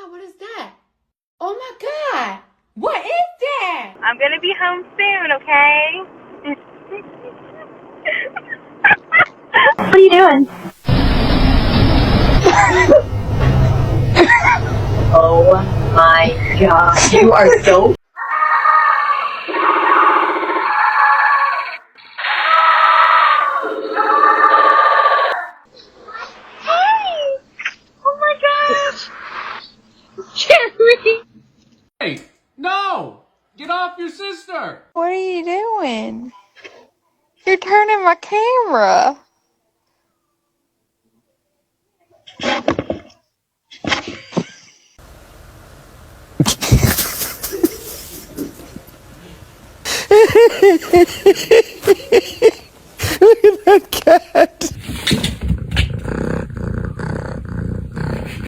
God, what is that? Oh my God, what is that? I'm gonna be home soon, okay? What are you doing? Oh my God, you are so... Hey! Oh my gosh! Jerry! Hey, no! Get off your sister! What are you doing? You're turning my camera. Look at that cat.